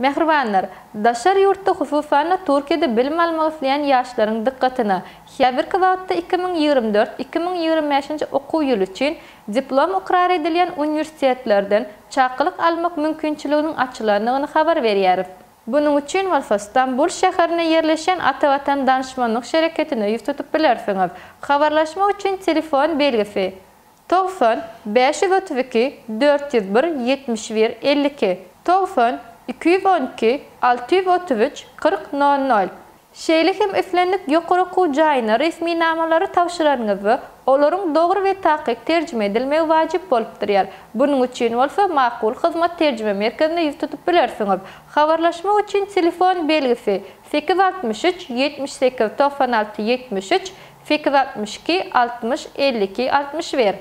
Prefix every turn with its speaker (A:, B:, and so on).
A: Mehribanlar, daşar yurtta hususan Türkiye'de bilim almak isteyen yaşların dikkatine. Her kıvatta 2024-2025 okul yılı için diplom ikrar edilen üniversitelerden çakılık almak mümkünçülüğünün açılandığını haber veriyoruz. Bunun için İstanbul şehrine yerleşen Atavatan Danışmanlık Şirketi'ni tutup bilirsiniz. Haberleşme için telefon belgesi 90 532 401 71 52 90 212 633 40 00. Şeylikim iflenlik yukarı kucayına resmi namaları tavşıranınızı onların doğru ve tahkik tercüme edilmeye vacip olup duruyor. Bunun için olsa makul hizmet tercüme merkezine tutup bilirsiniz. Haberleşme için telefon belgesi 863 78 96 73 862 60 52 60 ver.